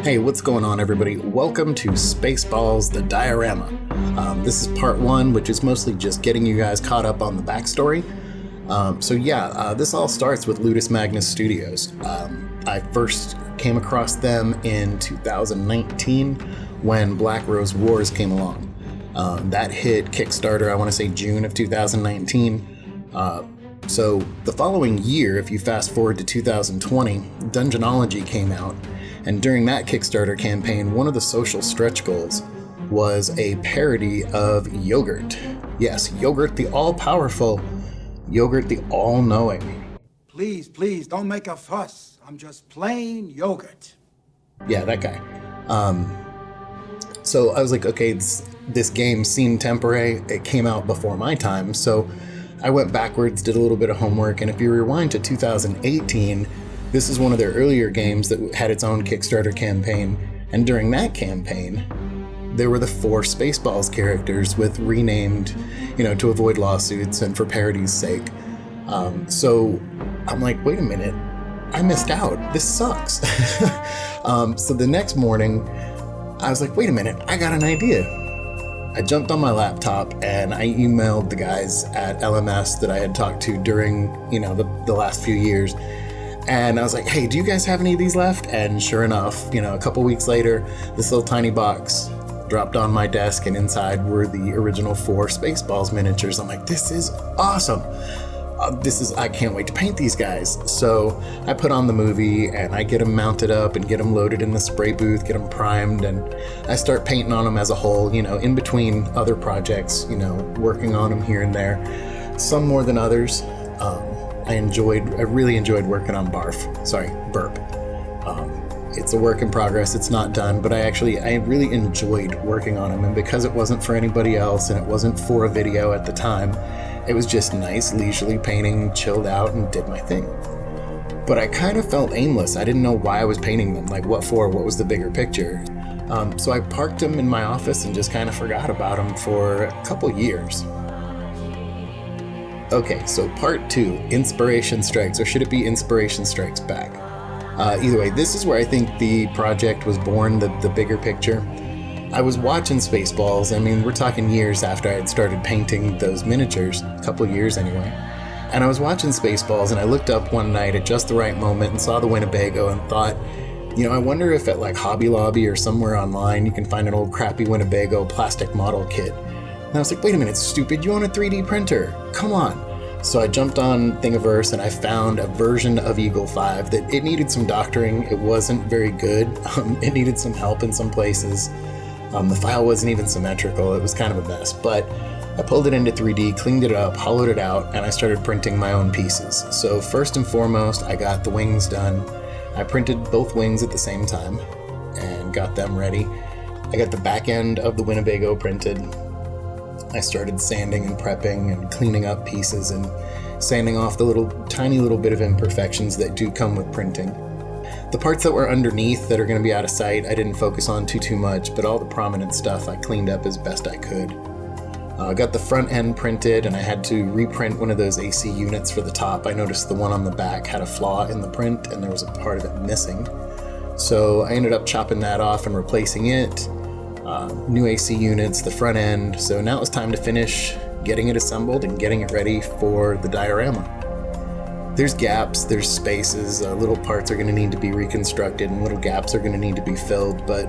Hey, what's going on, everybody? Welcome to Spaceballs, the Diorama. This is part one, which is mostly just getting you guys caught up on the backstory. This all starts with Ludus Magnus Studios. I first came across them in 2019 when Black Rose Wars came along. That hit Kickstarter, I want to say June of 2019. So the following year, if you fast forward to 2020, Dungeonology came out. And during that Kickstarter campaign, one of the social stretch goals was a parody of Yogurt. Yes, Yogurt the all-powerful, Yogurt the all-knowing. Please, don't make a fuss. I'm just plain Yogurt. Yeah, that guy. So I was like, okay, this game seemed temporary. It came out before my time, so I went backwards, did a little bit of homework, and if you rewind to 2018, this is one of their earlier games that had its own Kickstarter campaign, and during that campaign, there were the 4 Spaceballs characters with renamed, to avoid lawsuits and for parody's sake. So I'm like, wait a minute, I missed out. This sucks. So the next morning, I was like, wait a minute, I got an idea. I jumped on my laptop and I emailed the guys at LMS that I had talked to during, the last few years. And I was like, hey, do you guys have any of these left? And sure enough, a couple weeks later, this little tiny box dropped on my desk, and inside were the original 4 Spaceballs miniatures. I'm like, this is awesome. I can't wait to paint these guys. So I put on the movie and I get them mounted up and get them loaded in the spray booth, get them primed, and I start painting on them as a whole, in between other projects, working on them here and there, some more than others. I really enjoyed working on Burp. It's a work in progress, it's not done, but I really enjoyed working on them, and because it wasn't for anybody else and it wasn't for a video at the time, it was just nice, leisurely painting, chilled out, and did my thing. But I kind of felt aimless. I didn't know why I was painting them, like what for, what was the bigger picture. So I parked them in my office and just kind of forgot about them for a couple years. Okay, so part 2, Inspiration Strikes, or should it be Inspiration Strikes Back? Either way, this is where I think the project was born, the bigger picture. I was watching Spaceballs. We're talking years after I had started painting those miniatures, a couple years anyway. And I was watching Spaceballs, and I looked up one night at just the right moment and saw the Winnebago and thought, I wonder if at like Hobby Lobby or somewhere online you can find an old crappy Winnebago plastic model kit. And I was like, wait a minute, stupid, you own a 3D printer. Come on. So I jumped on Thingiverse and I found a version of Eagle 5 that it needed some doctoring. It wasn't very good. It needed some help in some places. The file wasn't even symmetrical. It was kind of a mess, but I pulled it into 3D, cleaned it up, hollowed it out, and I started printing my own pieces. So first and foremost, I got the wings done. I printed both wings at the same time and got them ready. I got the back end of the Winnebago printed. I started sanding and prepping and cleaning up pieces and sanding off the tiny little bit of imperfections that do come with printing. The parts that were underneath that are going to be out of sight, I didn't focus on too much, but all the prominent stuff I cleaned up as best I could. I got the front end printed, and I had to reprint one of those AC units for the top. I noticed the one on the back had a flaw in the print, and there was a part of it missing. So I ended up chopping that off and replacing it. New AC units, the front end. So now it was time to finish getting it assembled and getting it ready for the diorama. There's gaps, there's spaces, little parts are going to need to be reconstructed and little gaps are going to need to be filled, but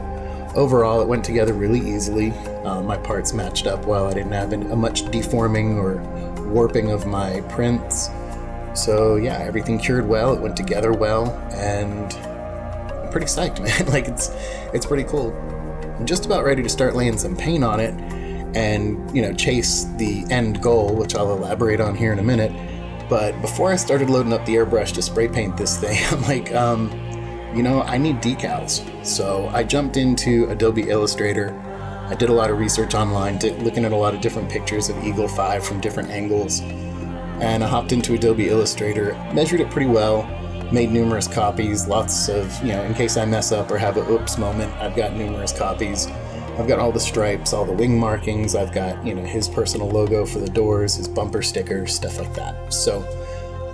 overall it went together really easily. My parts matched up well. I didn't have a much deforming or warping of my prints. So yeah, everything cured well, it went together well, and I'm pretty psyched, man. It's pretty cool. I'm just about ready to start laying some paint on it and, chase the end goal, which I'll elaborate on here in a minute. But before I started loading up the airbrush to spray paint this thing, I'm like, I need decals. So I jumped into Adobe Illustrator. I did a lot of research online, looking at a lot of different pictures of Eagle 5 from different angles. And I hopped into Adobe Illustrator, measured it pretty well, made numerous copies, lots of, in case I mess up or have a oops moment, I've got numerous copies. I've got all the stripes, all the wing markings, I've got, his personal logo for the doors, his bumper stickers, stuff like that. So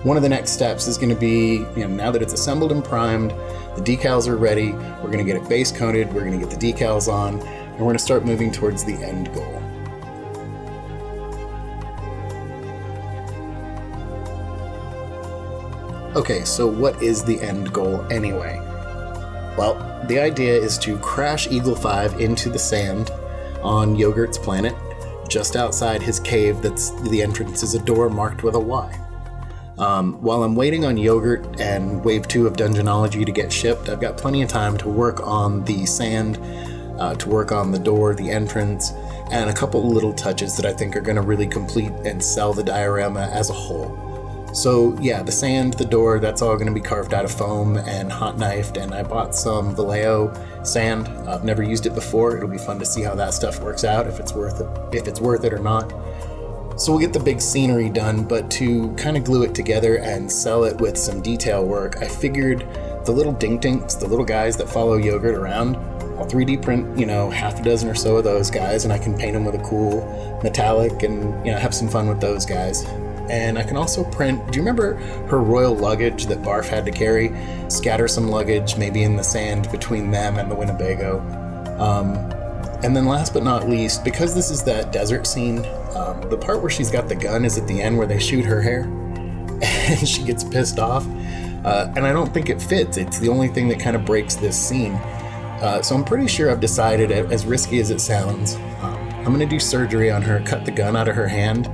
one of the next steps is going to be, now that it's assembled and primed, the decals are ready, we're going to get it base coated, we're going to get the decals on, and we're going to start moving towards the end goal. Okay, so what is the end goal anyway? Well, the idea is to crash Eagle 5 into the sand on Yogurt's planet, just outside his cave. The entrance is a door marked with a Y. While I'm waiting on Yogurt and Wave 2 of Dungeonology to get shipped, I've got plenty of time to work on the sand, to work on the door, the entrance, and a couple little touches that I think are going to really complete and sell the diorama as a whole. So yeah, the sand, the door, that's all going to be carved out of foam and hot knifed, and I bought some Vallejo sand. I've never used it before. It'll be fun to see how that stuff works out, if it's worth it or not. So we'll get the big scenery done, but to kind of glue it together and sell it with some detail work, I figured the little dink-dinks, the little guys that follow Yogurt around, I'll 3D print, half a dozen or so of those guys, and I can paint them with a cool metallic and, have some fun with those guys. And I can also print, do you remember her royal luggage that Barf had to carry? Scatter some luggage, maybe in the sand between them and the Winnebago. And then last but not least, because this is that desert scene, the part where she's got the gun is at the end where they shoot her hair, and she gets pissed off. And I don't think it fits. It's the only thing that kind of breaks this scene. So I'm pretty sure I've decided, as risky as it sounds, I'm going to do surgery on her, cut the gun out of her hand,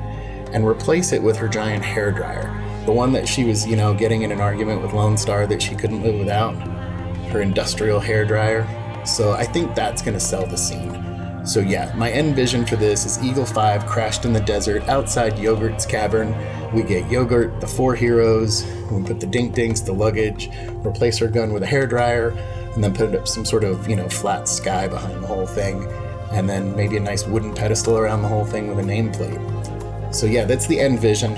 and replace it with her giant hairdryer. The one that she was, getting in an argument with Lone Star that she couldn't live without. Her industrial hairdryer. So I think that's going to sell the scene. So yeah, my end vision for this is Eagle 5 crashed in the desert outside Yogurt's cavern. We get Yogurt, the 4 heroes, we put the dink-dinks, the luggage, replace her gun with a hairdryer, and then put up some sort of, flat sky behind the whole thing. And then maybe a nice wooden pedestal around the whole thing with a nameplate. So yeah, that's the end vision.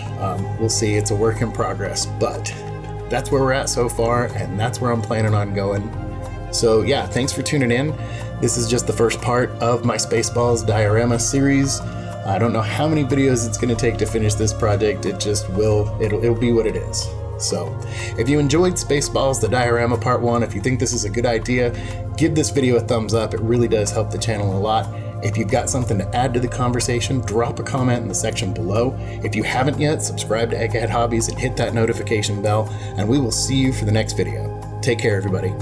We'll see, it's a work in progress, but that's where we're at so far, and that's where I'm planning on going. So yeah, thanks for tuning in. This is just the first part of my Spaceballs diorama series. I don't know how many videos it's going to take to finish this project. It just will. It'll be what it is. So if you enjoyed Spaceballs, the diorama part 1, if you think this is a good idea, give this video a thumbs up. It really does help the channel a lot. If you've got something to add to the conversation, drop a comment in the section below. If you haven't yet, subscribe to Egghead Hobbies and hit that notification bell, and we will see you for the next video. Take care, everybody.